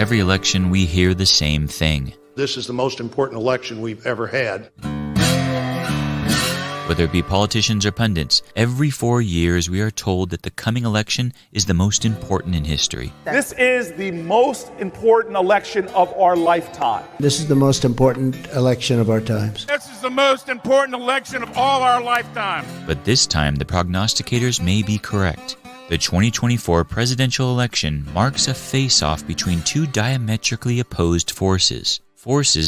Every election we hear the same thing. This is the most important election we've ever had. Whether it be politicians or pundits, every 4 years we are told that the coming election is the most important in history. This is the most important election of our lifetime. This is the most important election of our times. This is the most important election of all our lifetime. But this time, the prognosticators may be correct. The 2024 presidential election marks a face-off between two diametrically opposed forces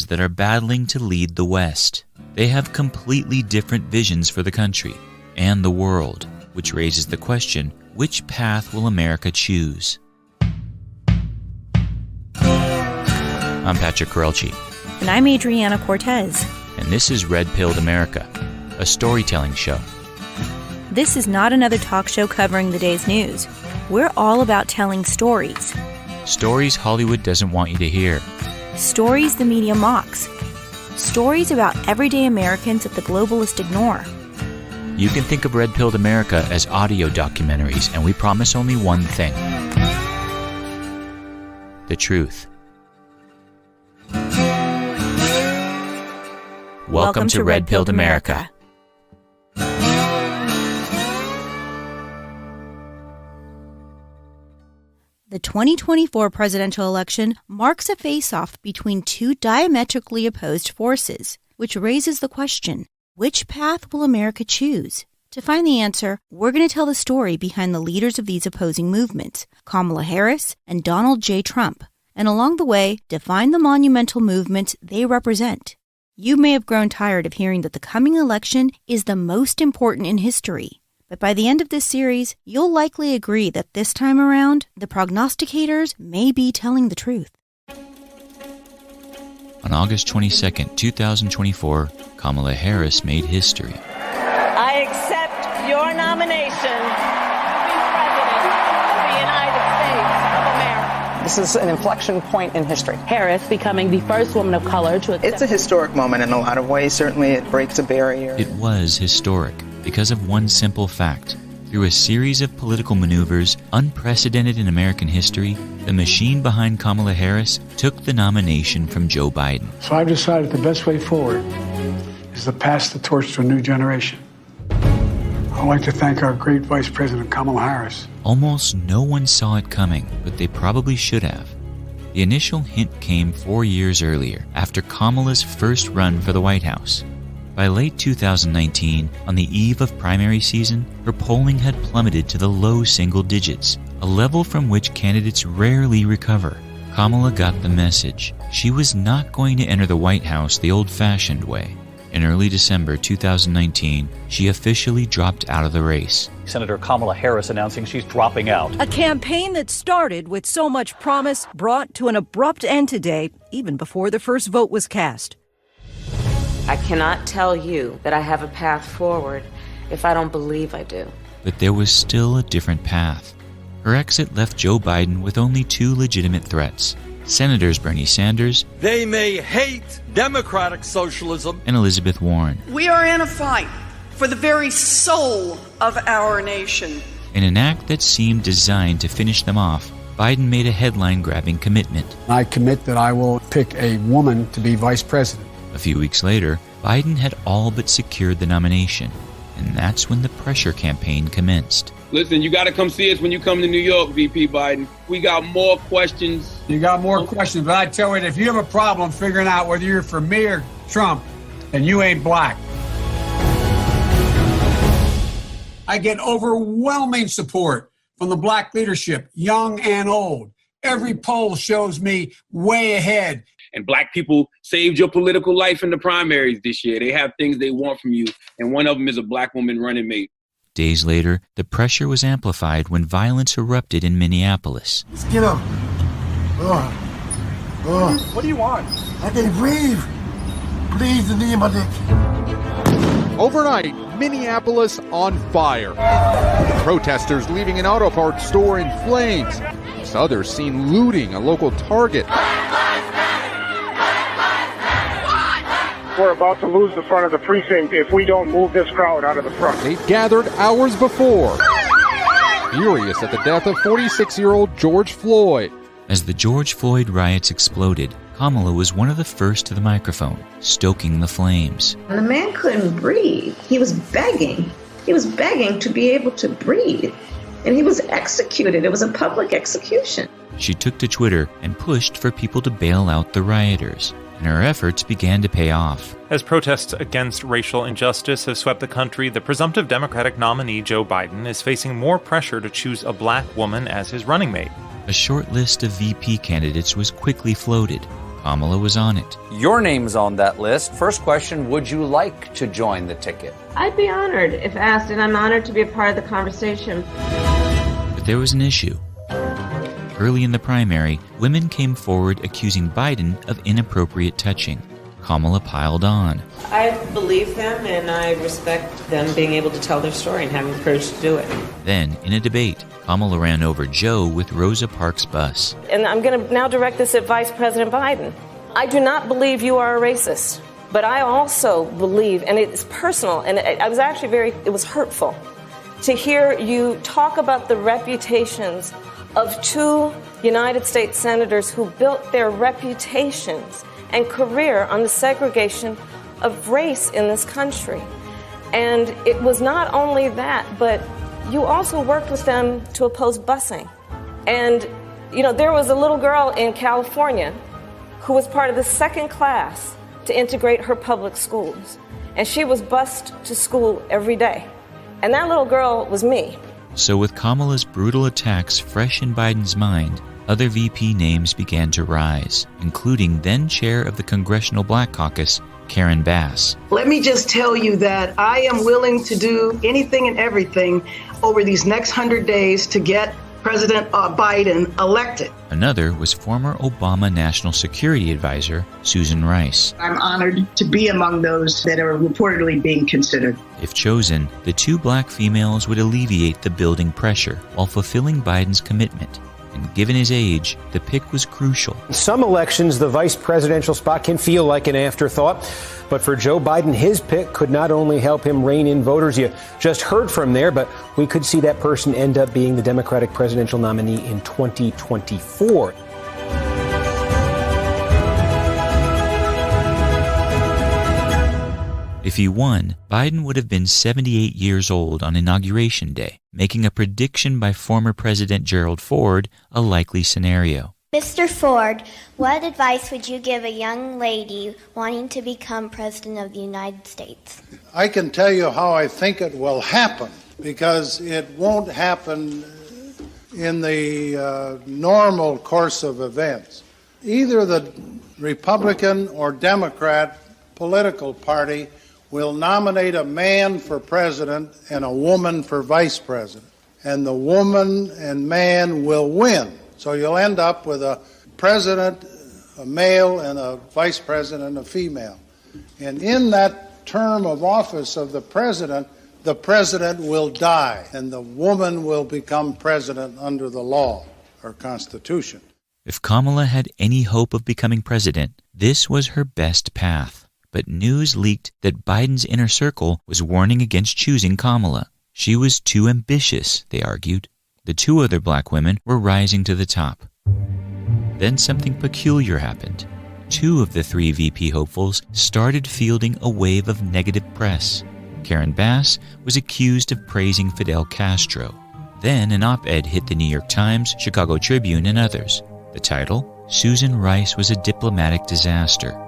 that are battling to lead the West. They have completely different visions for the country and the world, which raises the question, which path will America choose? I'm Patrick Corelchi. And I'm Adriana Cortez. And this is Red Pilled America, a storytelling show. This is not another talk show covering the day's news. We're all about telling stories. Stories Hollywood doesn't want you to hear. Stories the media mocks. Stories about everyday Americans that the globalists ignore. You can think of Red Pilled America as audio documentaries, and we promise only one thing: the truth. Welcome to Red Pilled America. The 2024 presidential election marks a face-off between two diametrically opposed forces, which raises the question, which path will America choose? To find the answer, we're going to tell the story behind the leaders of these opposing movements, Kamala Harris and Donald J. Trump, and along the way, define the monumental movements they represent. You may have grown tired of hearing that the coming election is the most important in history. But by the end of this series, you'll likely agree that this time around, the prognosticators may be telling the truth. On August 22, 2024, Kamala Harris made history. I accept your nomination to be President of the United States of America. This is an inflection point in history. Harris becoming the first woman of color to accept. It's a historic moment in a lot of ways. Certainly it breaks a barrier. It was historic because of one simple fact. Through a series of political maneuvers unprecedented in American history, the machine behind Kamala Harris took the nomination from Joe Biden. So I've decided the best way forward is to pass the torch to a new generation. I'd like to thank our great Vice President Kamala Harris. Almost no one saw it coming, but they probably should have. The initial hint came 4 years earlier, after Kamala's first run for the White House. By late 2019, on the eve of primary season, her polling had plummeted to the low single digits, a level from which candidates rarely recover. Kamala got the message. She was not going to enter the White House the old-fashioned way. In early December 2019, she officially dropped out of the race. Senator Kamala Harris announcing she's dropping out. A campaign that started with so much promise brought to an abrupt end today, even before the first vote was cast. I cannot tell you that I have a path forward if I don't believe I do. But there was still a different path. Her exit left Joe Biden with only two legitimate threats: Senators Bernie Sanders, they may hate democratic socialism, and Elizabeth Warren. We are in a fight for the very soul of our nation. In an act that seemed designed to finish them off, Biden made a headline-grabbing commitment. I commit that I will pick a woman to be vice president. A few weeks later, Biden had all but secured the nomination, and that's when the pressure campaign commenced. Listen, you got to come see us when you come to New York, VP Biden. We got more questions. You got more questions, but I tell you, if you have a problem figuring out whether you're for me or Trump, then you ain't black. I get overwhelming support from the black leadership, young and old. Every poll shows me way ahead. And black people saved your political life in the primaries this year. They have things they want from you, and one of them is a black woman running mate. Days later, the pressure was amplified when violence erupted in Minneapolis. Let's get up. What do you want? I can't breathe. Please, the knee in my dick. Overnight, Minneapolis on fire. Protesters leaving an auto parts store in flames. Others seen looting a local Target. We're about to lose the front of the precinct if we don't move this crowd out of the front. They gathered hours before, furious at the death of 46-year-old George Floyd. As the George Floyd riots exploded, Kamala was one of the first to the microphone, stoking the flames. And the man couldn't breathe. He was begging. He was begging to be able to breathe. And he was executed. It was a public execution. She took to Twitter and pushed for people to bail out the rioters, and her efforts began to pay off. As protests against racial injustice have swept the country, the presumptive Democratic nominee Joe Biden is facing more pressure to choose a black woman as his running mate. A short list of VP candidates was quickly floated. Kamala was on it. Your name's on that list. First question, would you like to join the ticket? I'd be honored if asked, and I'm honored to be a part of the conversation. But there was an issue. Early in the primary, women came forward accusing Biden of inappropriate touching. Kamala piled on. I believe them, and I respect them being able to tell their story and having the courage to do it. Then, in a debate, Kamala ran over Joe with Rosa Parks' bus. And I'm going to now direct this at Vice President Biden. I do not believe you are a racist, but I also believe, and it's personal, and I was actually it was hurtful to hear you talk about the reputations of two United States senators who built their reputations and career on the segregation of race in this country. And it was not only that, but you also worked with them to oppose busing. And, there was a little girl in California who was part of the second class to integrate her public schools. And she was bused to school every day. And that little girl was me. So with Kamala's brutal attacks fresh in Biden's mind, other VP names began to rise, including then chair of the Congressional Black Caucus, Karen Bass. Let me just tell you that I am willing to do anything and everything over these next 100 days to get President Biden elected. Another was former Obama National Security Advisor, Susan Rice. I'm honored to be among those that are reportedly being considered. If chosen, the two black females would alleviate the building pressure while fulfilling Biden's commitment. And given his age, the pick was crucial. In some elections, the vice presidential spot can feel like an afterthought. But for Joe Biden, his pick could not only help him rein in voters you just heard from there, but we could see that person end up being the Democratic presidential nominee in 2024. If he won, Biden would have been 78 years old on Inauguration Day, making a prediction by former President Gerald Ford a likely scenario. Mr. Ford, what advice would you give a young lady wanting to become President of the United States? I can tell you how I think it will happen, because it won't happen in the normal course of events. Either the Republican or Democrat political party will nominate a man for president and a woman for vice president, and the woman and man will win. So you'll end up with a president, a male, and a vice president, a female. And in that term of office of the president will die, and the woman will become president under the law or Constitution. If Kamala had any hope of becoming president, this was her best path. But news leaked that Biden's inner circle was warning against choosing Kamala. She was too ambitious, they argued. The two other black women were rising to the top. Then something peculiar happened. Two of the three VP hopefuls started fielding a wave of negative press. Karen Bass was accused of praising Fidel Castro. Then an op-ed hit the New York Times, Chicago Tribune, and others. The title, Susan Rice was a diplomatic disaster.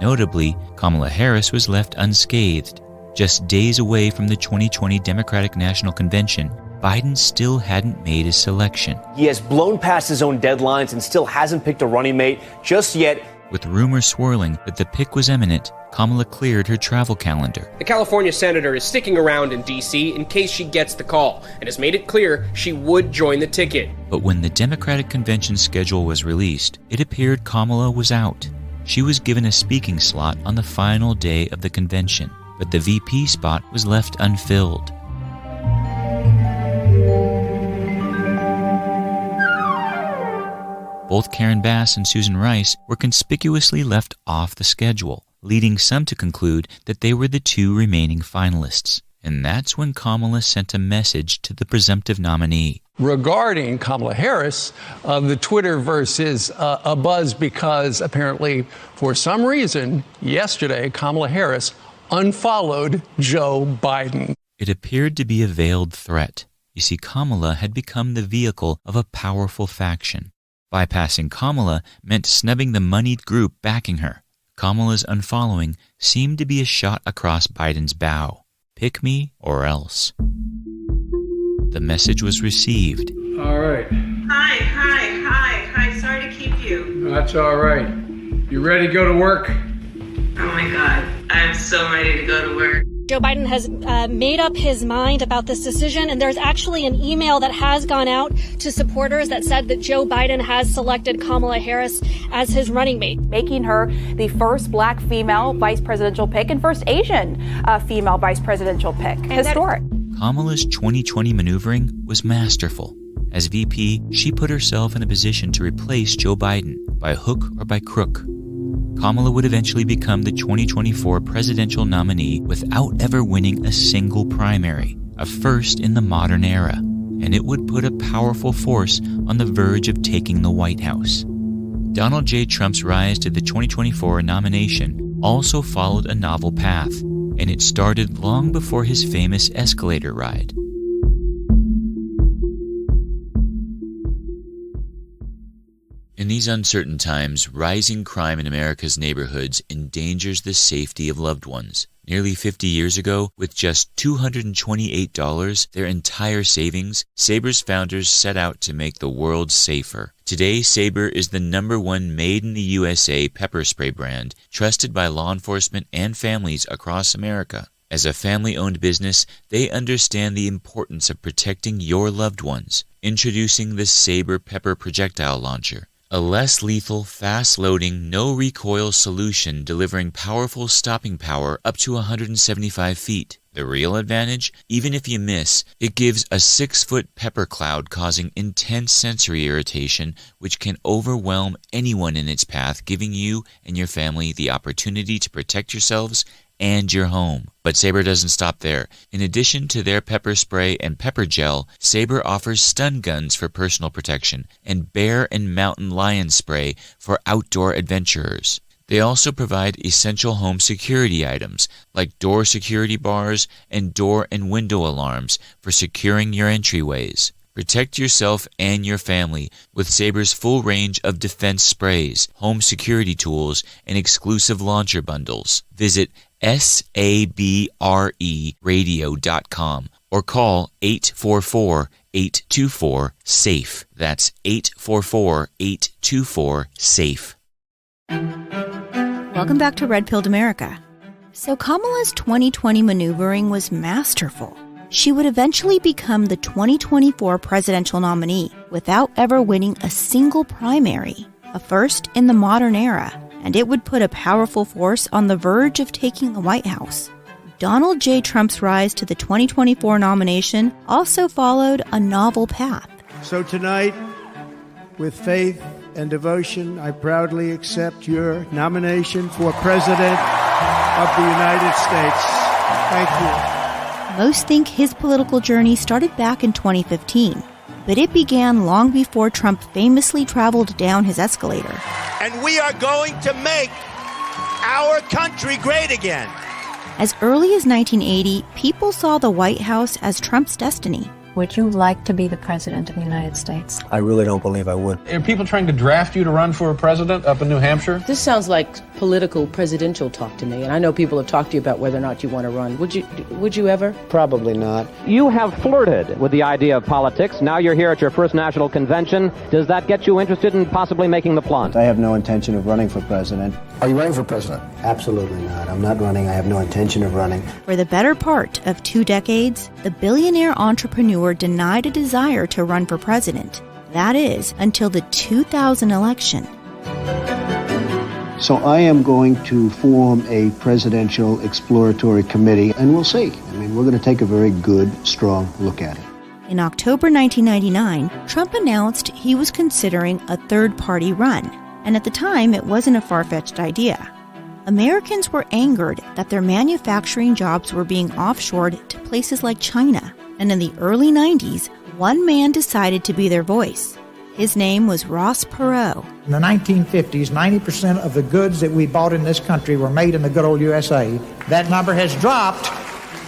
Notably, Kamala Harris was left unscathed. Just days away from the 2020 Democratic National Convention, Biden still hadn't made his selection. He has blown past his own deadlines and still hasn't picked a running mate just yet. With rumors swirling that the pick was imminent, Kamala cleared her travel calendar. The California senator is sticking around in D.C. in case she gets the call, and has made it clear she would join the ticket. But when the Democratic convention schedule was released, it appeared Kamala was out. She was given a speaking slot on the final day of the convention, but the VP spot was left unfilled. Both Karen Bass and Susan Rice were conspicuously left off the schedule, leading some to conclude that they were the two remaining finalists. And that's when Kamala sent a message to the presumptive nominee. Regarding Kamala Harris, the Twitterverse is a buzz because apparently, for some reason, yesterday, Kamala Harris unfollowed Joe Biden. It appeared to be a veiled threat. You see, Kamala had become the vehicle of a powerful faction. Bypassing Kamala meant snubbing the moneyed group backing her. Kamala's unfollowing seemed to be a shot across Biden's bow. Pick me or else. The message was received. All right. Hi. Sorry to keep you. That's all right. You ready to go to work? Oh my God. I'm so ready to go to work. Joe Biden has made up his mind about this decision, and there's actually an email that has gone out to supporters that said that Joe Biden has selected Kamala Harris as his running mate, making her the first black female vice presidential pick and first Asian female vice presidential pick. Historic. Kamala's 2020 maneuvering was masterful. As VP, she put herself in a position to replace Joe Biden by hook or by crook. Kamala would eventually become the 2024 presidential nominee without ever winning a single primary, a first in the modern era, and it would put a powerful force on the verge of taking the White House. Donald J. Trump's rise to the 2024 nomination also followed a novel path, and it started long before his famous escalator ride. In these uncertain times, rising crime in America's neighborhoods endangers the safety of loved ones. Nearly 50 years ago, with just $228, their entire savings, Saber's founders set out to make the world safer. Today, Saber is the #1 made-in-the-USA pepper spray brand, trusted by law enforcement and families across America. As a family-owned business, they understand the importance of protecting your loved ones. Introducing the Saber Pepper Projectile Launcher. A less lethal, fast-loading, no-recoil solution delivering powerful stopping power up to 175 feet. The real advantage? Even if you miss, it gives a 6-foot pepper cloud causing intense sensory irritation which can overwhelm anyone in its path, giving you and your family the opportunity to protect yourselves and your home. But Saber doesn't stop there. In addition to their pepper spray and pepper gel, Saber offers stun guns for personal protection and bear and mountain lion spray for outdoor adventurers. They also provide essential home security items like door security bars and door and window alarms for securing your entryways. Protect yourself and your family with Saber's full range of defense sprays, home security tools, and exclusive launcher bundles. Visit sabreradio.com or call 844-824-SAFE. That's 844-824-SAFE. Welcome back to Red Pilled America. So Kamala's 2020 maneuvering was masterful. She would eventually become the 2024 presidential nominee without ever winning a single primary, a first in the modern era, and it would put a powerful force on the verge of taking the White House. Donald J. Trump's rise to the 2024 nomination also followed a novel path. So tonight, with faith and devotion, I proudly accept your nomination for President of the United States. Thank you. Most think his political journey started back in 2015, but it began long before Trump famously traveled down his escalator. And we are going to make our country great again. As early as 1980, people saw the White House as Trump's destiny. Would you like to be the president of the United States? I really don't believe I would. Are people trying to draft you to run for a president up in New Hampshire? This sounds like political presidential talk to me, and I know people have talked to you about whether or not you want to run. Would you ever? Probably not. You have flirted with the idea of politics. Now you're here at your first national convention. Does that get you interested in possibly making the plunge? I have no intention of running for president. Are you running for president? Absolutely not. I'm not running. I have no intention of running. For the better part of 2 decades, the billionaire entrepreneur denied a desire to run for president. That is, until the 2000 election. So I am going to form a presidential exploratory committee, and we'll see. I mean, we're going to take a very good, strong look at it. In October 1999, Trump announced he was considering a third-party run, and at the time, it wasn't a far-fetched idea. Americans were angered that their manufacturing jobs were being offshored to places like China, and in the early 90s, one man decided to be their voice. His name was Ross Perot. In the 1950s, 90% of the goods that we bought in this country were made in the good old USA. That number has dropped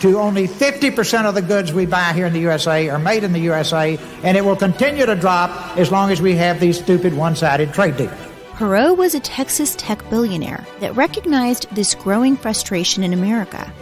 to only 50% of the goods we buy here in the USA are made in the USA, and it will continue to drop as long as we have these stupid one-sided trade deals. Perot was a Texas tech billionaire that recognized this growing frustration in America.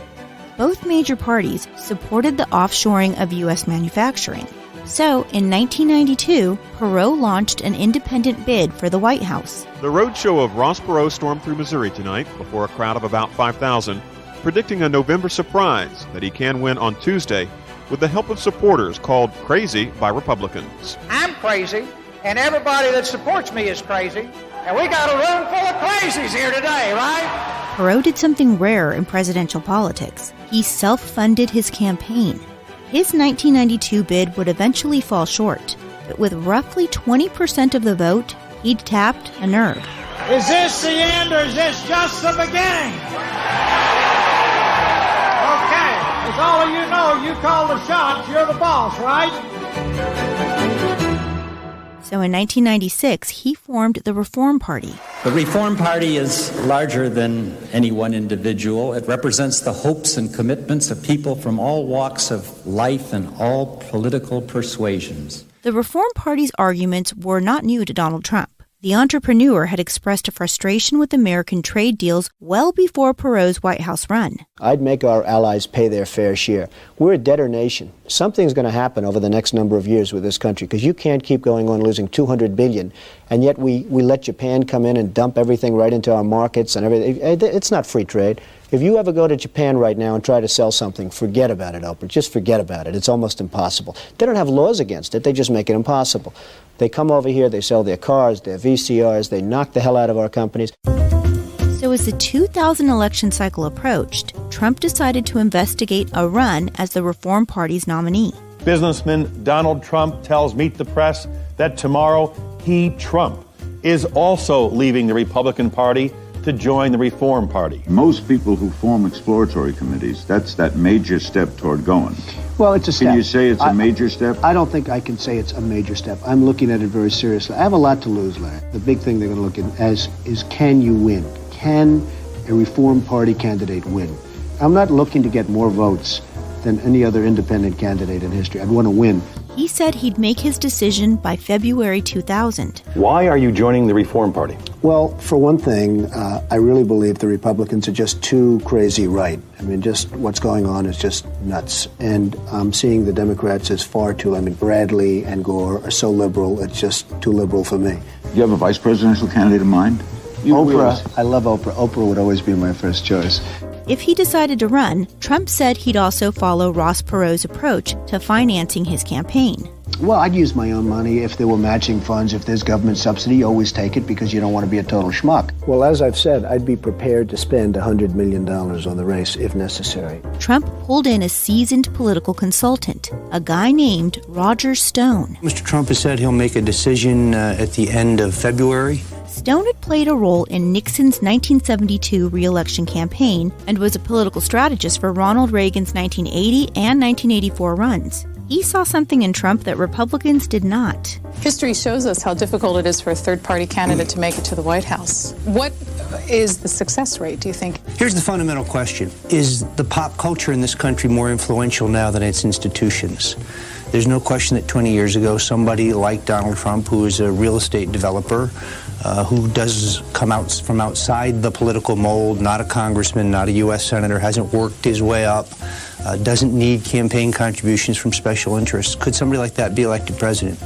Both major parties supported the offshoring of U.S. manufacturing. So, in 1992, Perot launched an independent bid for the White House. The roadshow of Ross Perot stormed through Missouri tonight before a crowd of about 5,000, predicting a November surprise that he can win on Tuesday with the help of supporters called crazy by Republicans. I'm crazy, and everybody that supports me is crazy, and we got a room full of crazies here today, right? Perot did something rare in presidential politics. He self-funded his campaign. His 1992 bid would eventually fall short, but with roughly 20% of the vote, he'd tapped a nerve. Is this the end, or is this just the beginning? Okay, as all of you know, you call the shots, you're the boss, right? So in 1996, he formed the Reform Party. The Reform Party is larger than any one individual. It represents the hopes and commitments of people from all walks of life and all political persuasions. The Reform Party's arguments were not new to Donald Trump. The entrepreneur had expressed a frustration with American trade deals well before Perot's White House run. I'd make our allies pay their fair share. We're a debtor nation. Something's going to happen over the next number of years with this country, because you can't keep going on losing $200 billion, and yet we let Japan come in and dump everything right into our markets and everything. It's not free trade. If you ever go to Japan right now and try to sell something, forget about it, Oprah. Just forget about it. It's almost impossible. They don't have laws against it. They just make it impossible. They come over here, they sell their cars, their VCRs, they knock the hell out of our companies. So as the 2000 election cycle approached, Trump decided to investigate a run as the Reform Party's nominee. Businessman Donald Trump tells Meet the Press that tomorrow he, Trump, is also leaving the Republican Party to join the Reform Party. Most people who form exploratory committees, that's that major step toward going. Well, it's a step. Can you say it's a major step? I don't think I can say it's a major step. I'm looking at it very seriously. I have a lot to lose, Larry. The big thing they're going to look at is can you win? Can a Reform Party candidate win? I'm not looking to get more votes than any other independent candidate in history. I'd want to win. He said he'd make his decision by February 2000. Why are you joining the Reform Party? Well, for one thing, I really believe the Republicans are just too crazy right. I mean, just what's going on is just nuts. And I'm seeing the Democrats as far too, Bradley and Gore are so liberal, it's just too liberal for me. Do you have a vice presidential candidate in mind? Oprah, I love Oprah. Oprah would always be my first choice. If he decided to run, Trump said he'd also follow Ross Perot's approach to financing his campaign. Well, I'd use my own money. If there were matching funds, if there's government subsidy, you always take it because you don't want to be a total schmuck. Well, as I've said, I'd be prepared to spend $100 million on the race if necessary. Trump pulled in a seasoned political consultant, a guy named Roger Stone. Mr. Trump has said he'll make a decision at the end of February. Stone had played a role in Nixon's 1972 re-election campaign and was a political strategist for Ronald Reagan's 1980 and 1984 runs. He saw something in Trump that Republicans did not. History shows us how difficult it is for a third-party candidate to make it to the White House. What is the success rate, do you think? Here's the fundamental question. Is the pop culture in this country more influential now than its institutions? There's no question that 20 years ago, somebody like Donald Trump, who is a real estate developer, who does come out from outside the political mold, not a congressman, not a U.S. senator, hasn't worked his way up, doesn't need campaign contributions from special interests. Could somebody like that be elected president?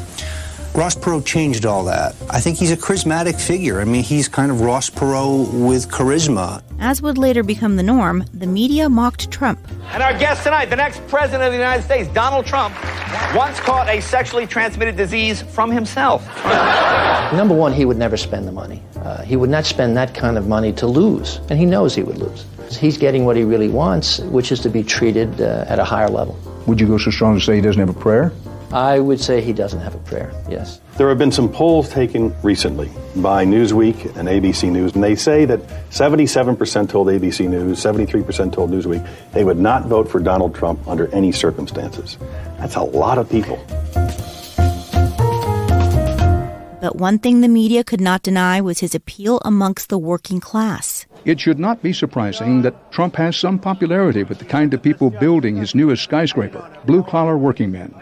Ross Perot changed all that. I think he's a charismatic figure. I mean, he's kind of Ross Perot with charisma. As would later become the norm, the media mocked Trump. And our guest tonight, the next president of the United States, Donald Trump, once caught a sexually transmitted disease from himself. Number one, he would never spend the money. He would not spend that kind of money to lose, and he knows he would lose. He's getting what he really wants, which is to be treated at a higher level. Would you go so strong as to say he doesn't have a prayer? I would say he doesn't have a prayer, yes. There have been some polls taken recently by Newsweek and ABC News, and they say that 77% told ABC News, 73% told Newsweek they would not vote for Donald Trump under any circumstances. That's a lot of people. But one thing the media could not deny was his appeal amongst the working class. It should not be surprising that Trump has some popularity with the kind of people building his newest skyscraper, blue-collar working men.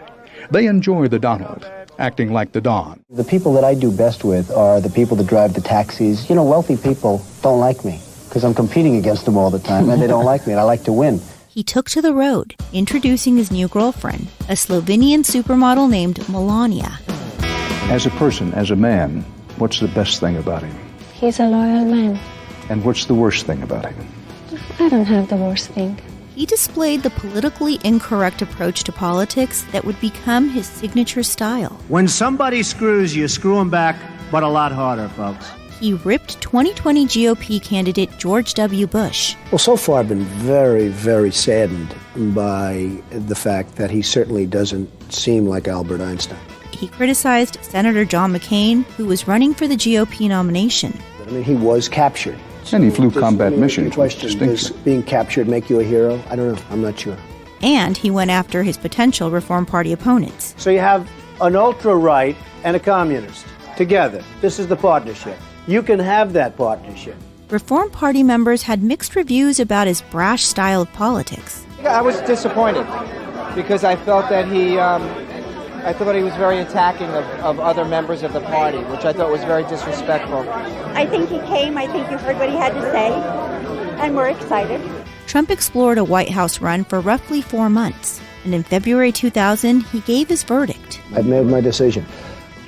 They enjoy the Donald, acting like the Don. The people that I do best with are the people that drive the taxis. You know, wealthy people don't like me because I'm competing against them all the time, and they don't like me, and I like to win. He took to the road, introducing his new girlfriend, a Slovenian supermodel named Melania. As a person, as a man, what's the best thing about him? He's a loyal man. And what's the worst thing about him? I don't have the worst thing. He displayed the politically incorrect approach to politics that would become his signature style. When somebody screws you, screw them back, but a lot harder, folks. He ripped 2020 GOP candidate George W. Bush. Well, so far I've been very, very saddened by the fact that he certainly doesn't seem like Albert Einstein. He criticized Senator John McCain, who was running for the GOP nomination. I mean, he was captured. And he flew combat missions. Question, does being captured make you a hero? I don't know. I'm not sure. And he went after his potential Reform Party opponents. So you have an ultra-right and a communist together. This is the partnership. You can have that partnership. Reform Party members had mixed reviews about his brash style of politics. I was disappointed because I felt that I thought he was very attacking of other members of the party, which I thought was very disrespectful. I think he came. I think you heard what he had to say, and we're excited. Trump explored a White House run for roughly 4 months, and in February 2000, he gave his verdict. I've made my decision.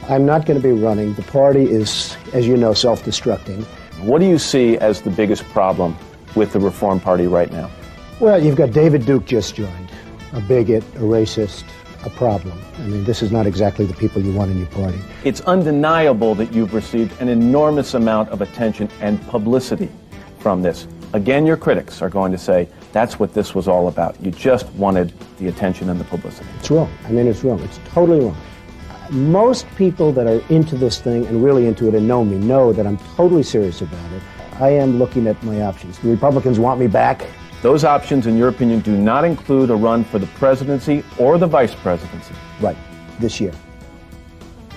I'm not going to be running. The party is, as you know, self-destructing. What do you see as the biggest problem with the Reform Party right now? Well, you've got David Duke just joined, a bigot, a racist, a problem. I mean, this is not exactly the people you want in your party. It's undeniable that you've received an enormous amount of attention and publicity from this. Again, your critics are going to say, that's what this was all about. You just wanted the attention and the publicity. It's wrong. I mean, it's wrong. It's totally wrong. Most people that are into this thing and really into it and know me know that I'm totally serious about it. I am looking at my options. The Republicans want me back. Those options, in your opinion, do not include a run for the presidency or the vice presidency. Right, this year.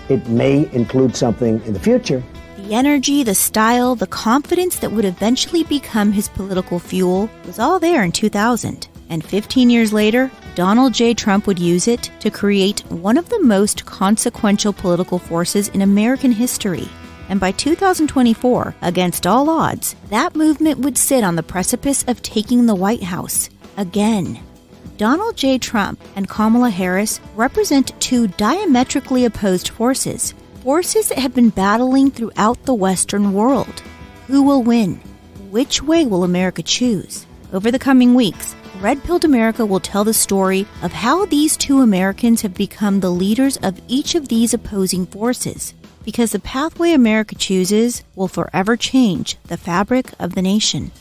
It may include something in the future. The energy, the style, the confidence that would eventually become his political fuel was all there in 2000. And 15 years later, Donald J. Trump would use it to create one of the most consequential political forces in American history. And by 2024, against all odds, that movement would sit on the precipice of taking the White House again. Donald J. Trump and Kamala Harris represent two diametrically opposed forces that have been battling throughout the Western world. Who will win? Which way will America choose? Over the coming weeks, Red Pilled America will tell the story of how these two Americans have become the leaders of each of these opposing forces. Because the pathway America chooses will forever change the fabric of the nation.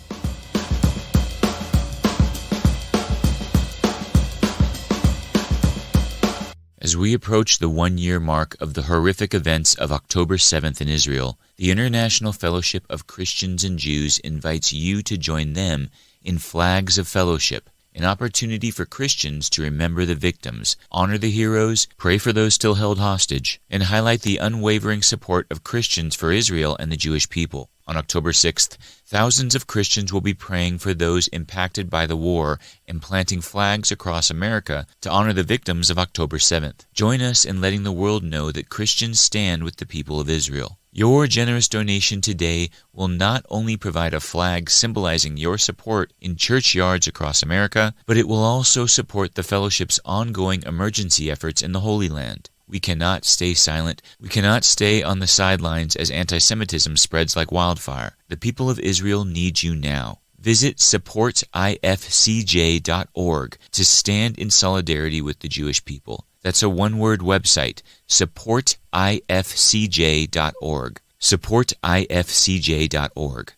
As we approach the 1-year mark of the horrific events of October 7th in Israel, the International Fellowship of Christians and Jews invites you to join them in Flags of Fellowship, an opportunity for Christians to remember the victims, honor the heroes, pray for those still held hostage, and highlight the unwavering support of Christians for Israel and the Jewish people. On October 6th, thousands of Christians will be praying for those impacted by the war and planting flags across America to honor the victims of October 7th. Join us in letting the world know that Christians stand with the people of Israel. Your generous donation today will not only provide a flag symbolizing your support in churchyards across America, but it will also support the fellowship's ongoing emergency efforts in the Holy Land. We cannot stay silent. We cannot stay on the sidelines as anti-Semitism spreads like wildfire. The people of Israel need you now. Visit supportifcj.org to stand in solidarity with the Jewish people. That's a one-word website, supportifcj.org. supportifcj.org.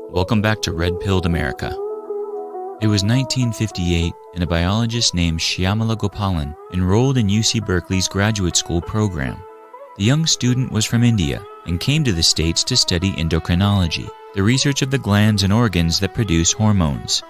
Welcome back to Red Pilled America. It was 1958, and a biologist named Shyamala Gopalan enrolled in UC Berkeley's graduate school program. The young student was from India and came to the States to study endocrinology, the research of the glands and organs that produce hormones.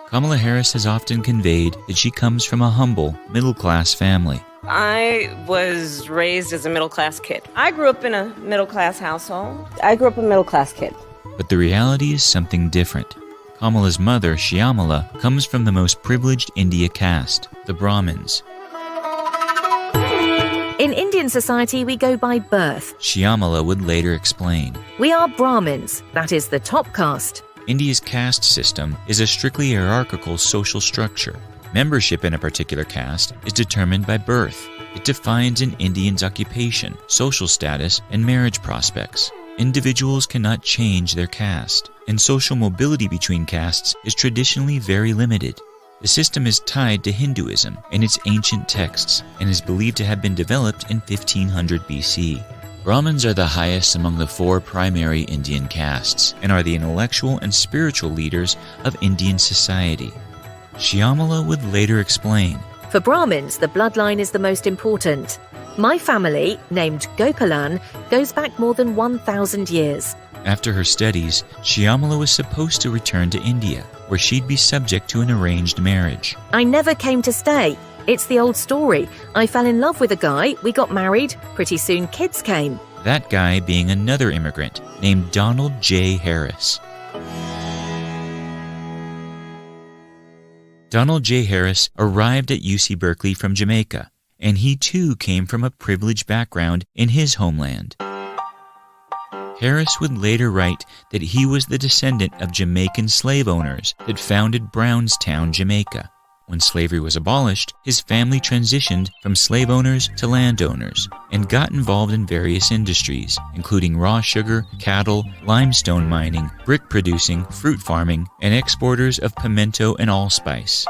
Kamala Harris has often conveyed that she comes from a humble, middle-class family. I was raised as a middle-class kid. I grew up in a middle-class household. I grew up a middle-class kid. But the reality is something different. Kamala's mother, Shyamala, comes from the most privileged India caste, the Brahmins. In Indian society, we go by birth. Shyamala would later explain. We are Brahmins, that is the top caste. India's caste system is a strictly hierarchical social structure. Membership in a particular caste is determined by birth. It defines an Indian's occupation, social status, and marriage prospects. Individuals cannot change their caste, and social mobility between castes is traditionally very limited. The system is tied to Hinduism and its ancient texts, and is believed to have been developed in 1500 BC. Brahmins are the highest among the 4 primary Indian castes, and are the intellectual and spiritual leaders of Indian society. Shyamala would later explain. For Brahmins, the bloodline is the most important. My family, named Gopalan, goes back more than 1,000 years. After her studies, Shyamala was supposed to return to India, where she'd be subject to an arranged marriage. I never came to stay. It's the old story. I fell in love with a guy, we got married, pretty soon kids came. That guy being another immigrant named Donald J. Harris. Donald J. Harris arrived at UC Berkeley from Jamaica, and he too came from a privileged background in his homeland. Harris would later write that he was the descendant of Jamaican slave owners that founded Brownstown, Jamaica. When slavery was abolished, his family transitioned from slave owners to landowners and got involved in various industries, including raw sugar, cattle, limestone mining, brick producing, fruit farming, and exporters of pimento and allspice.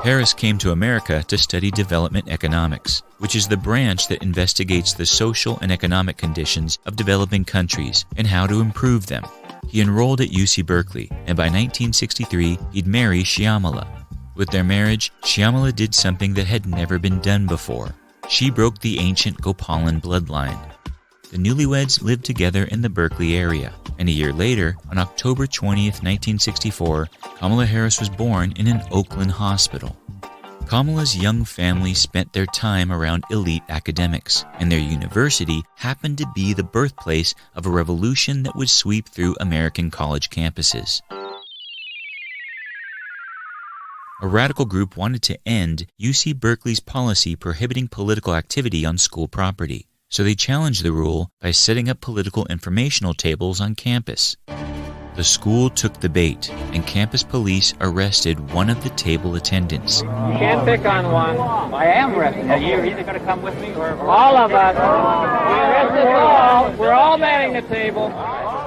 Harris came to America to study development economics, which is the branch that investigates the social and economic conditions of developing countries and how to improve them. He enrolled at UC Berkeley, and by 1963, he'd marry Shyamala. With their marriage, Shyamala did something that had never been done before. She broke the ancient Gopalan bloodline. The newlyweds lived together in the Berkeley area, and a year later, on October 20th, 1964, Kamala Harris was born in an Oakland hospital. Kamala's young family spent their time around elite academics, and their university happened to be the birthplace of a revolution that would sweep through American college campuses. A radical group wanted to end UC Berkeley's policy prohibiting political activity on school property, so they challenged the rule by setting up political informational tables on campus. The school took the bait, and campus police arrested one of the table attendants. You can't pick on one. I am arresting. You're either going to come with me or all of us. We arrested all. We're all manning the table.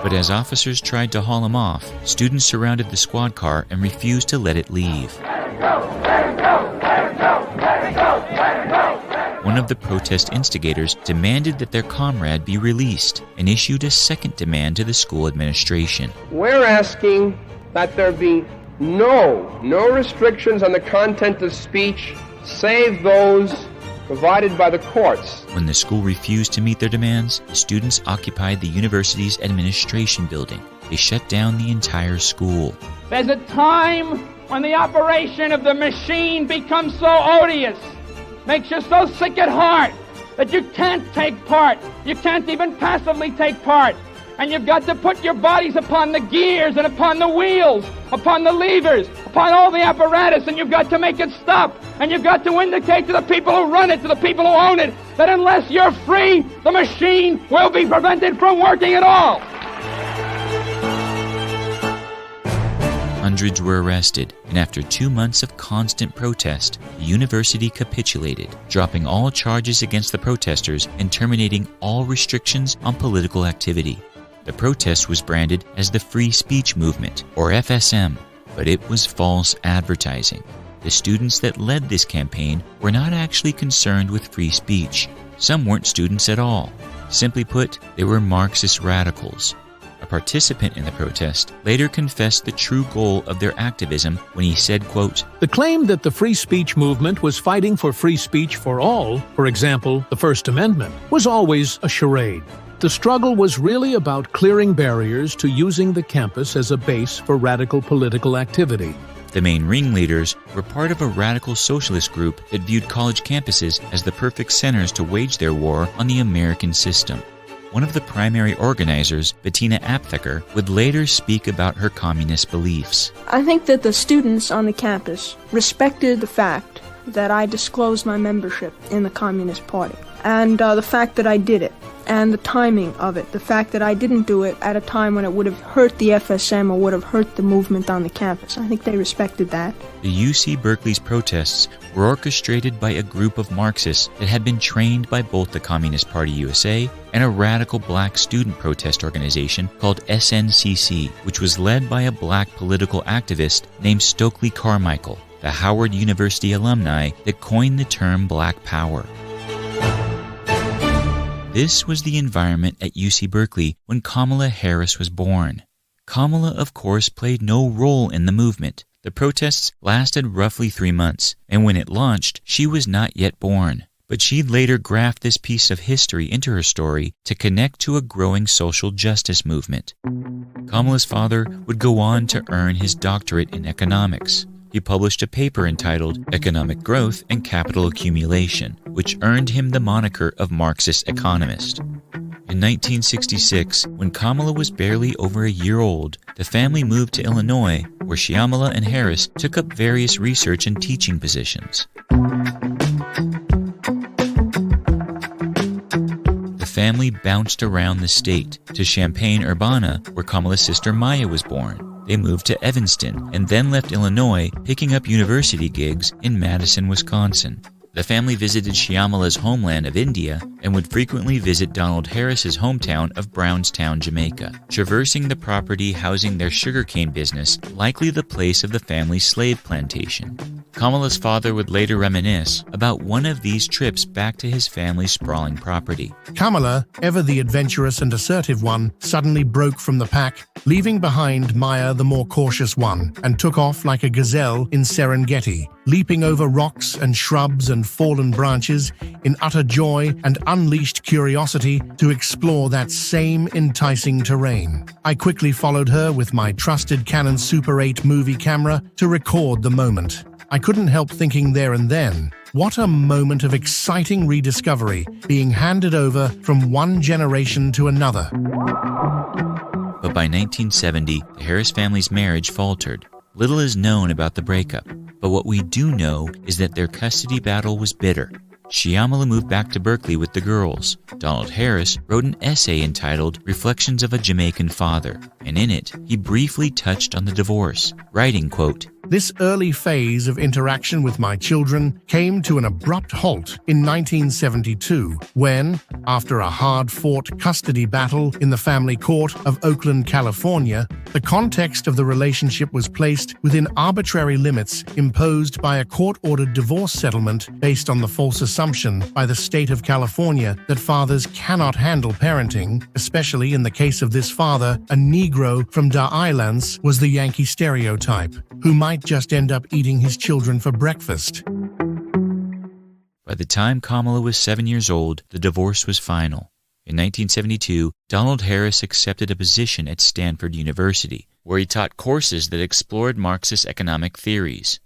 But as officers tried to haul him off, students surrounded the squad car and refused to let it leave. One of the protest instigators demanded that their comrade be released and issued a second demand to the school administration. We're asking that there be no restrictions on the content of speech, save those provided by the courts. When the school refused to meet their demands, the students occupied the university's administration building. They shut down the entire school. There's a time when the operation of the machine becomes so odious, makes you so sick at heart that you can't take part. You can't even passively take part. And you've got to put your bodies upon the gears and upon the wheels, upon the levers, upon all the apparatus, and you've got to make it stop. And you've got to indicate to the people who run it, to the people who own it, that unless you're free, the machine will be prevented from working at all. Hundreds were arrested, and after 2 months of constant protest, the university capitulated, dropping all charges against the protesters and terminating all restrictions on political activity. The protest was branded as the Free Speech Movement, or FSM, but it was false advertising. The students that led this campaign were not actually concerned with free speech. Some weren't students at all. Simply put, they were Marxist radicals. A participant in the protest later confessed the true goal of their activism when he said, quote, "The claim that the free speech movement was fighting for free speech for all, for example, the First Amendment, was always a charade. the struggle was really about clearing barriers to using the campus as a base for radical political activity. The main ringleaders were part of a radical socialist group that viewed college campuses as the perfect centers to wage their war on the American system. One of the primary organizers, Bettina Aptheker, would later speak about her communist beliefs. I think that the students on the campus respected the fact that I disclosed my membership in the Communist Party, and the fact that I did it, and the timing of it, the fact that I didn't do it at a time when it would have hurt the FSM or would have hurt the movement on the campus. I think they respected that. The UC Berkeley's protests were orchestrated by a group of Marxists that had been trained by both the Communist Party USA and a radical black student protest organization called SNCC, which was led by a black political activist named Stokely Carmichael, the Howard University alumni that coined the term Black Power. This was the environment at UC Berkeley when Kamala Harris was born. Kamala, of course, played no role in the movement. The protests lasted roughly 3 months, and when it launched, she was not yet born. But she'd later graphed this piece of history into her story to connect to a growing social justice movement. Kamala's father would go on to earn his doctorate in economics. He published a paper entitled Economic Growth and Capital Accumulation, which earned him the moniker of Marxist economist. In 1966, when Kamala was barely over a year old, the family moved to Illinois, where Shyamala and Harris took up various research and teaching positions. The family bounced around the state to Champaign-Urbana, where Kamala's sister Maya was born. They moved to Evanston and then left Illinois, picking up university gigs in Madison, Wisconsin. The family visited Shyamala's homeland of India and would frequently visit Donald Harris's hometown of Brownstown, Jamaica, traversing the property housing their sugarcane business, likely the place of the family's slave plantation. Kamala's father would later reminisce about one of these trips back to his family's sprawling property. Kamala, ever the adventurous and assertive one, suddenly broke from the pack, leaving behind Maya, the more cautious one, and took off like a gazelle in Serengeti, leaping over rocks and shrubs and fallen branches in utter joy and unleashed curiosity to explore that same enticing terrain. I quickly followed her with my trusted Canon Super 8 movie camera to record the moment. I couldn't help thinking there and then, what a moment of exciting rediscovery, being handed over from one generation to another. But by 1970, the Harris family's marriage faltered. Little is known about the breakup, but what we do know is that their custody battle was bitter. Shyamala moved back to Berkeley with the girls. Donald Harris wrote an essay entitled Reflections of a Jamaican Father, and in it, he briefly touched on the divorce, writing, quote, "This early phase of interaction with my children came to an abrupt halt in 1972 when, after a hard-fought custody battle in the family court of Oakland, California, the context of the relationship was placed within arbitrary limits imposed by a court-ordered divorce settlement based on the false assumption by the state of California that fathers cannot handle parenting, especially in the case of this father, a Negro from the islands, was the Yankee stereotype, who might just end up eating his children for breakfast." By the time Kamala was 7 years old, the divorce was final. In 1972, Donald Harris accepted a position at Stanford University, where he taught courses that explored Marxist economic theories.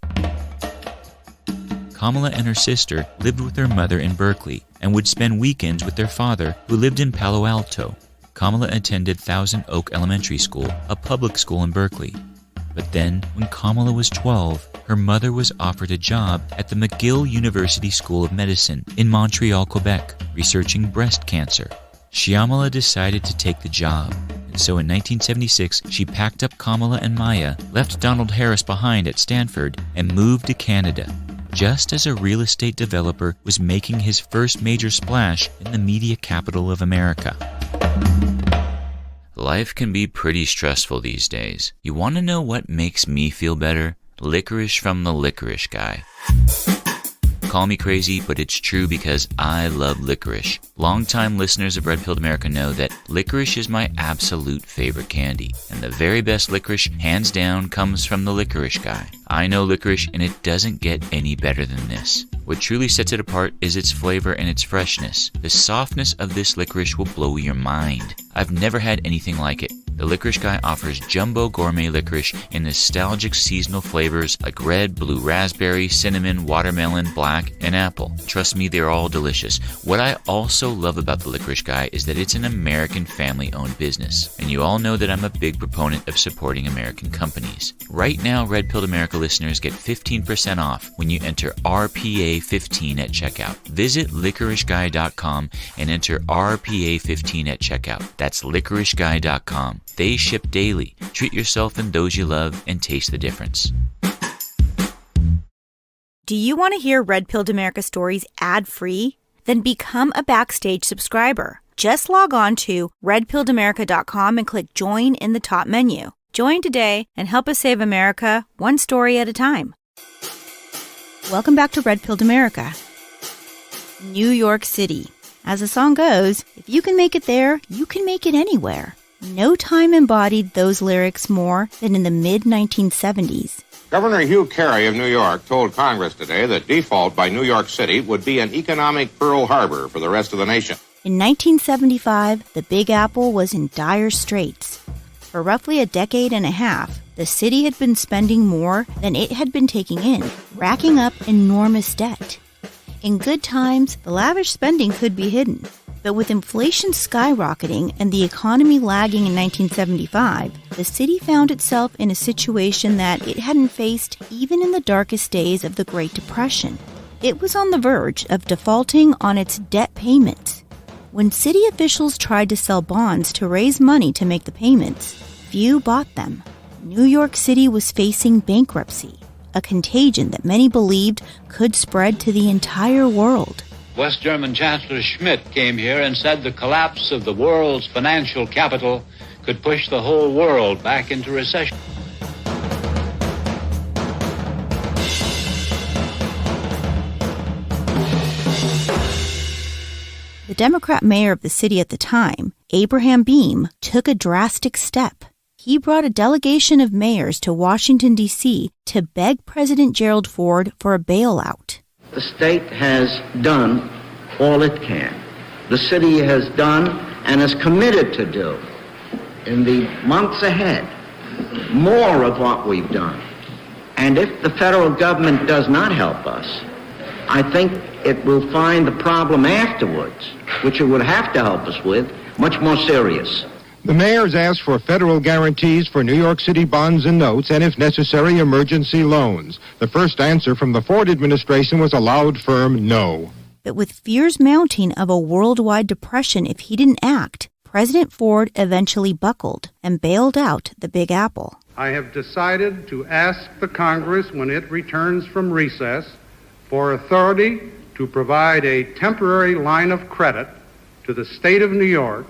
Kamala and her sister lived with their mother in Berkeley and would spend weekends with their father, who lived in Palo Alto. Kamala attended Thousand Oak Elementary School, a public school in Berkeley. But then, when Kamala was 12, her mother was offered a job at the McGill University School of Medicine in Montreal, Quebec, researching breast cancer. Shyamala decided to take the job, and so in 1976, she packed up Kamala and Maya, left Donald Harris behind at Stanford, and moved to Canada, just as a real estate developer was making his first major splash in the media capital of America. Life can be pretty stressful these days. You want to know what makes me feel better? Licorice from the Licorice Guy. call me crazy, but it's true because I love licorice. Longtime listeners of Red Pilled America know that licorice is my absolute favorite candy. And the very best licorice, hands down, comes from the Licorice Guy. I know licorice, and it doesn't get any better than this. What truly sets it apart is its flavor and its freshness. The softness of this licorice will blow your mind. I've never had anything like it. The Licorice Guy offers jumbo gourmet licorice in nostalgic seasonal flavors like red, blue raspberry, cinnamon, watermelon, black, and apple. Trust me, they're all delicious. What I also love about the Licorice Guy is that it's an American family-owned business. And you all know that I'm a big proponent of supporting American companies. Right now, Red Pilled America listeners get 15% off when you enter RPA15 at checkout. Visit licoriceguy.com and enter RPA15 at checkout. That's licoriceguy.com. They ship daily. Treat yourself and those you love and taste the difference. Do you want to hear Red Pilled America stories ad-free? Then become a Backstage subscriber. Just log on to redpilledamerica.com and click Join in the top menu. Join today and help us save America one story at a time. Welcome back to Red Pilled America. New York City. As the song goes, if you can make it there, you can make it anywhere. No time embodied those lyrics more than in the mid-1970s. Governor Hugh Carey of New York told Congress today that default by New York City would be an economic Pearl Harbor for the rest of the nation. In 1975, the Big Apple was in dire straits. For roughly a decade and a half, the city had been spending more than it had been taking in, racking up enormous debt. In good times, the lavish spending could be hidden. But with inflation skyrocketing and the economy lagging in 1975, the city found itself in a situation that it hadn't faced even in the darkest days of the Great Depression. It was on the verge of defaulting on its debt payments. When city officials tried to sell bonds to raise money to make the payments, few bought them. New York City was facing bankruptcy, a contagion that many believed could spread to the entire world. West German Chancellor Schmidt came here and said the collapse of the world's financial capital could push the whole world back into recession. The Democrat mayor of the city at the time, Abraham Beame, took a drastic step. He brought a delegation of mayors to Washington, D.C. to beg President Gerald Ford for a bailout. The state has done all it can. The city has done and is committed to do in the months ahead more of what we've done. And if the federal government does not help us, I think it will find the problem afterwards, which it would have to help us with, much more serious. The mayor's asked for federal guarantees for New York City bonds and notes and, if necessary, emergency loans. The first answer from the Ford administration was a loud, firm no. But with fears mounting of a worldwide depression if he didn't act, President Ford eventually buckled and bailed out the Big Apple. I have decided to ask the Congress, when it returns from recess, for authority to provide a temporary line of credit to the state of New York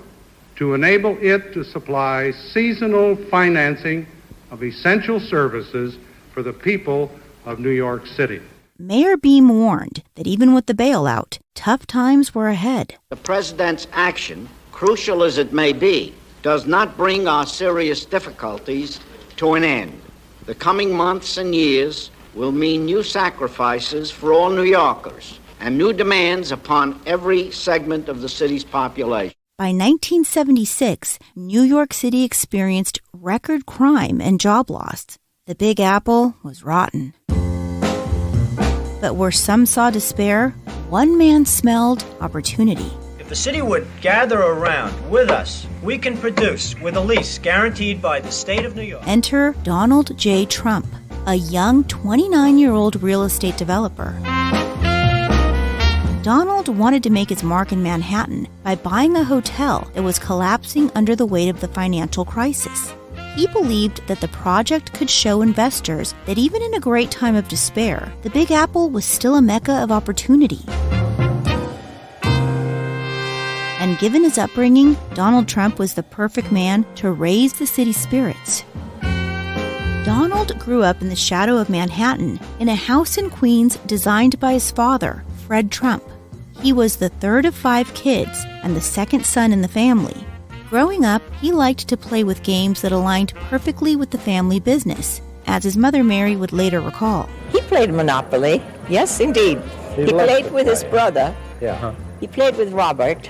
to enable it to supply seasonal financing of essential services for the people of New York City. Mayor Beame warned that even with the bailout, tough times were ahead. The president's action, crucial as it may be, does not bring our serious difficulties to an end. The coming months and years will mean new sacrifices for all New Yorkers and new demands upon every segment of the city's population. By 1976, New York City experienced record crime and job loss. The Big Apple was rotten. But where some saw despair, one man smelled opportunity. If the city would gather around with us, we can produce with a lease guaranteed by the state of New York. Enter Donald J. Trump, a young 29-year-old real estate developer. Donald wanted to make his mark in Manhattan by buying a hotel that was collapsing under the weight of the financial crisis. He believed that the project could show investors that even in a great time of despair, the Big Apple was still a mecca of opportunity. And given his upbringing, Donald Trump was the perfect man to raise the city's spirits. Donald grew up in the shadow of Manhattan in a house in Queens designed by his father, Fred Trump. He was the third of 5 kids and the second son in the family. Growing up, he liked to play with games that aligned perfectly with the family business, as his mother Mary would later recall. He played Monopoly. Yes, indeed. He played with his brother. He played with Robert.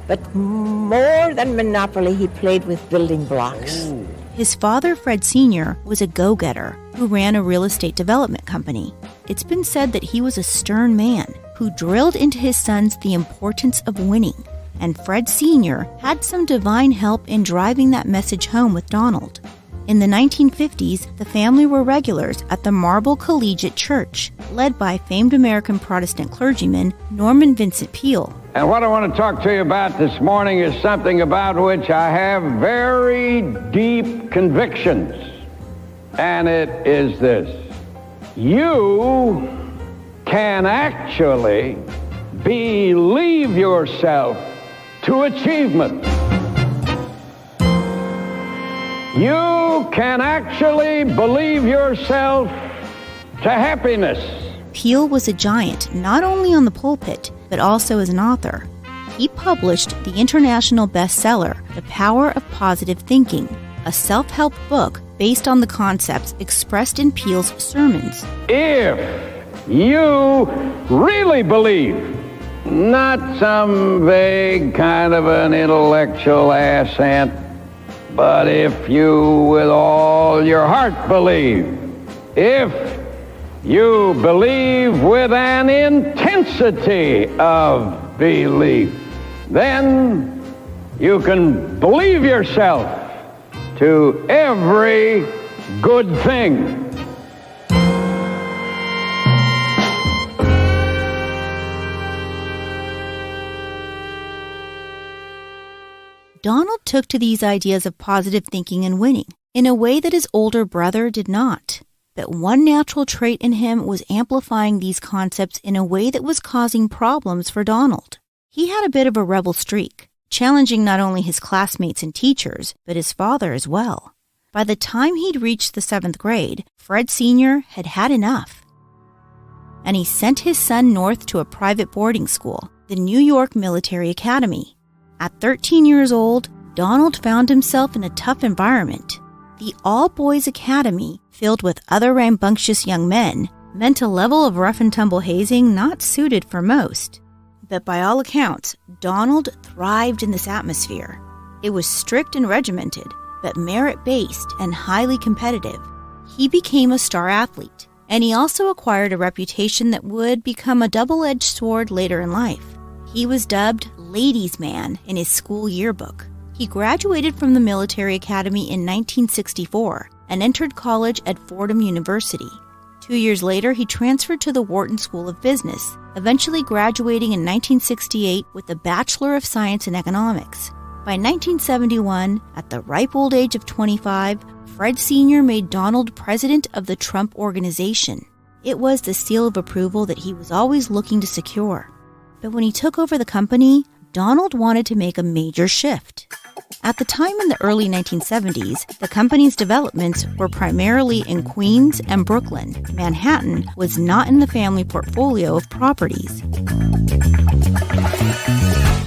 But more than Monopoly, he played with building blocks. His father, Fred Sr., was a go-getter who ran a real estate development company. It's been said that he was a stern man who drilled into his sons the importance of winning. And Fred Sr. had some divine help in driving that message home with Donald. In the 1950s, the family were regulars at the Marble Collegiate Church, led by famed American Protestant clergyman Norman Vincent Peale. And what I want to talk to you about this morning is something about which I have very deep convictions. And it is this: you can actually believe yourself to achievement. You can actually believe yourself to happiness. Peale was a giant not only on the pulpit, but also as an author. He published the international bestseller, The Power of Positive Thinking, a self-help book based on the concepts expressed in Peale's sermons. If you really believe, not some vague kind of an intellectual assent, but if you with all your heart believe, if you believe with an intensity of belief, then you can believe yourself to every good thing. Donald took to these ideas of positive thinking and winning in a way that his older brother did not. But one natural trait in him was amplifying these concepts in a way that was causing problems for Donald. He had a bit of a rebel streak, challenging not only his classmates and teachers, but his father as well. By the time he'd reached the 7th grade, Fred Sr. had had enough. And he sent his son north to a private boarding school, the New York Military Academy. At 13 years old, Donald found himself in a tough environment. The all-boys academy, filled with other rambunctious young men, meant a level of rough-and-tumble hazing not suited for most. But by all accounts, Donald thrived in this atmosphere. It was strict and regimented, but merit-based and highly competitive. He became a star athlete, and he also acquired a reputation that would become a double-edged sword later in life. He was dubbed Ladies' Man in his school yearbook. He graduated from the military academy in 1964 and entered college at Fordham University. 2 years later, he transferred to the Wharton School of Business, eventually graduating in 1968 with a Bachelor of Science in Economics. By 1971, at the ripe old age of 25, Fred Sr. made Donald president of the Trump Organization. It was the seal of approval that he was always looking to secure. But when he took over the company, Donald wanted to make a major shift. At the time in the early 1970s, the company's developments were primarily in Queens and Brooklyn. Manhattan was not in the family portfolio of properties.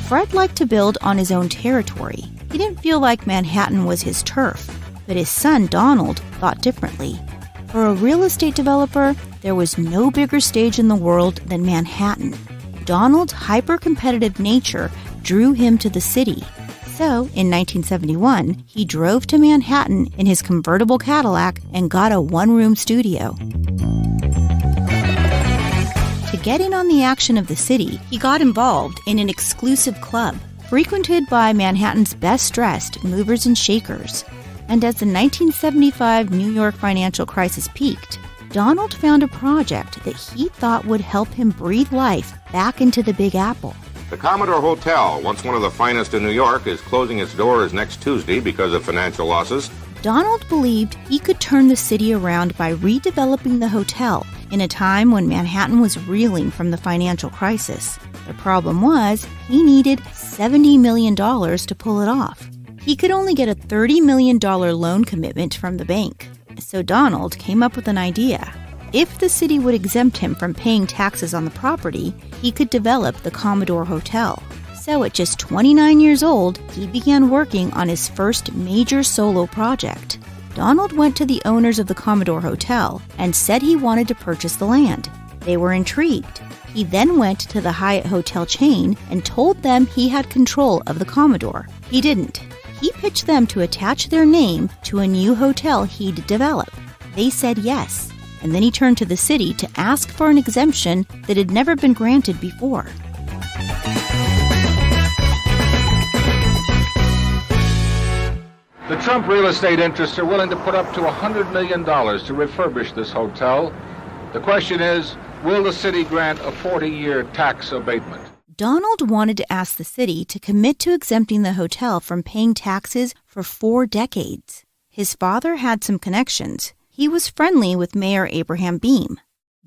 Fred liked to build on his own territory. He didn't feel like Manhattan was his turf, but his son Donald thought differently. For a real estate developer, there was no bigger stage in the world than Manhattan. Donald's hyper-competitive nature drew him to the city. So, in 1971, he drove to Manhattan in his convertible Cadillac and got a one-room studio. To get in on the action of the city, he got involved in an exclusive club, frequented by Manhattan's best-dressed movers and shakers. And as the 1975 New York financial crisis peaked, Donald found a project that he thought would help him breathe life back into the Big Apple. The Commodore Hotel, once one of the finest in New York, is closing its doors next Tuesday because of financial losses. Donald believed he could turn the city around by redeveloping the hotel in a time when Manhattan was reeling from the financial crisis. The problem was, he needed $70 million to pull it off. He could only get a $30 million loan commitment from the bank. So Donald came up with an idea. If the city would exempt him from paying taxes on the property, he could develop the Commodore Hotel. So at just 29 years old, he began working on his first major solo project. Donald went to the owners of the Commodore Hotel and said he wanted to purchase the land. They were intrigued. He then went to the Hyatt hotel chain and told them he had control of the Commodore. He didn't. He pitched them to attach their name to a new hotel he'd develop. They said yes, and then he turned to the city to ask for an exemption that had never been granted before. The Trump real estate interests are willing to put up to $100 million to refurbish this hotel. The question is, will the city grant a 40-year tax abatement? Donald wanted to ask the city to commit to exempting the hotel from paying taxes for 4 decades. His father had some connections. He was friendly with Mayor Abraham Beame.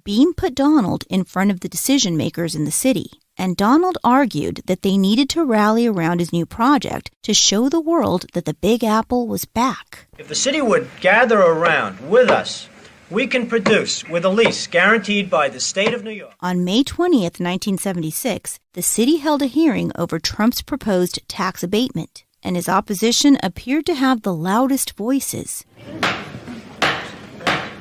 Beame put Donald in front of the decision-makers in the city, and Donald argued that they needed to rally around his new project to show the world that the Big Apple was back. If the city would gather around with us, we can produce with a lease guaranteed by the state of New York. On May 20th, 1976, the city held a hearing over Trump's proposed tax abatement, and his opposition appeared to have the loudest voices.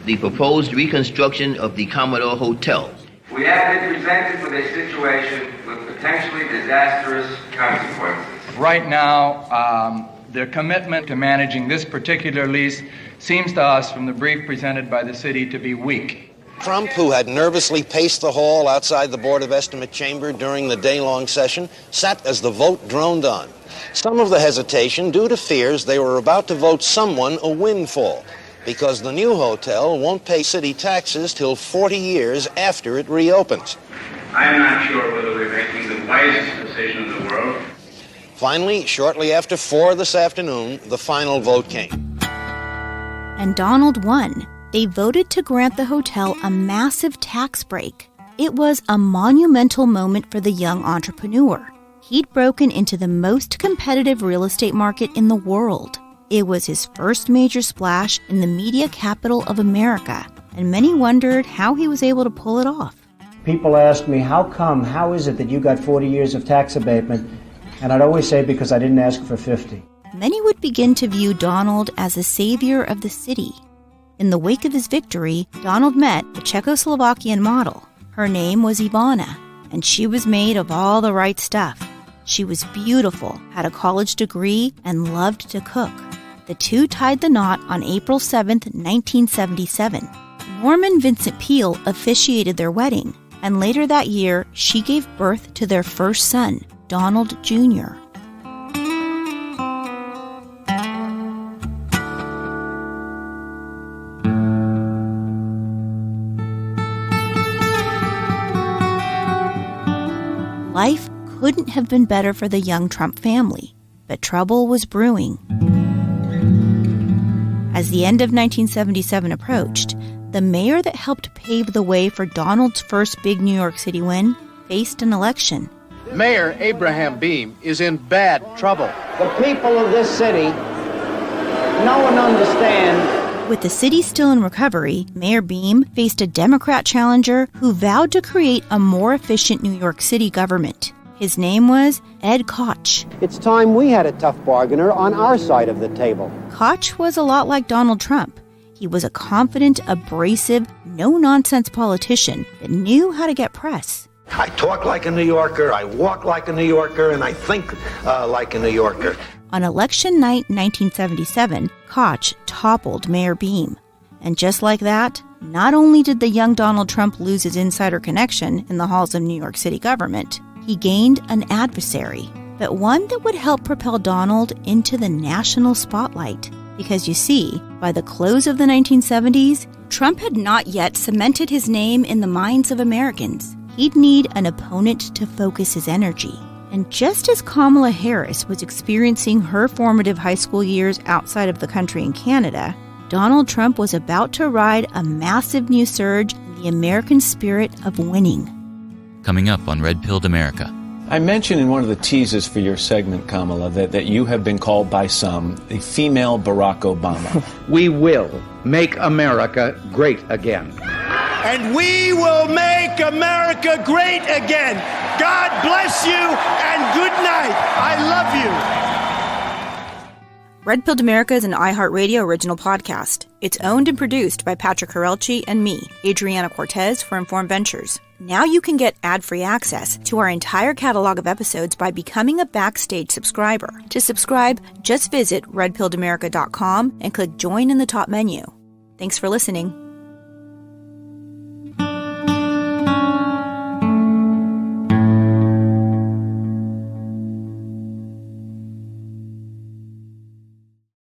The proposed reconstruction of the Commodore Hotel. We have been presented with a situation with potentially disastrous consequences. Right now, their commitment to managing this particular lease seems to us, from the brief presented by the city, to be weak. Trump, who had nervously paced the hall outside the Board of Estimate chamber during the day-long session, sat as the vote droned on. Some of the hesitation due to fears they were about to vote someone a windfall, because the new hotel won't pay city taxes till 40 years after it reopens. I'm not sure whether we're making the wisest decision in the world. Finally, shortly after 4 this afternoon, the final vote came. And Donald won. They voted to grant the hotel a massive tax break. It was a monumental moment for the young entrepreneur. He'd broken into the most competitive real estate market in the world. It was his first major splash in the media capital of America, and many wondered how he was able to pull it off. People ask me, how is it that you got 40 years of tax abatement? And I'd always say, because I didn't ask for 50. Many would begin to view Donald as a savior of the city. In the wake of his victory, Donald met a Czechoslovakian model. Her name was Ivana, and she was made of all the right stuff. She was beautiful, had a college degree, and loved to cook. The two tied the knot on April 7, 1977. Norman Vincent Peale officiated their wedding, and later that year, she gave birth to their first son, Donald Jr. Life couldn't have been better for the young Trump family, but trouble was brewing. As the end of 1977 approached, the mayor that helped pave the way for Donald's first big New York City win faced an election. Mayor Abraham Beame is in bad trouble. The people of this city know and understand. With the city still in recovery, Mayor Beame faced a Democrat challenger who vowed to create a more efficient New York City government. His name was Ed Koch. It's time we had a tough bargainer on our side of the table. Koch was a lot like Donald Trump. He was a confident, abrasive, no-nonsense politician that knew how to get press. I talk like a New Yorker, I walk like a New Yorker, and I think like a New Yorker. On election night 1977, Koch toppled Mayor Beame. And just like that, not only did the young Donald Trump lose his insider connection in the halls of New York City government, he gained an adversary, but one that would help propel Donald into the national spotlight. Because you see, by the close of the 1970s, Trump had not yet cemented his name in the minds of Americans. He'd need an opponent to focus his energy. And just as Kamala Harris was experiencing her formative high school years outside of the country in Canada, Donald Trump was about to ride a massive new surge in the American spirit of winning. Coming up on Red Pilled America, I mentioned in one of the teases for your segment, Kamala, that you have been called by some the female Barack Obama. We will make America great again. And we will make America great again. God bless you and good night. I love you. Red Pilled America is an iHeartRadio original podcast. It's owned and produced by Patrick Harelchi and me, Adriana Cortez, for Informed Ventures. Now you can get ad-free access to our entire catalog of episodes by becoming a Backstage subscriber. To subscribe, just visit redpilledamerica.com and click Join in the top menu. Thanks for listening.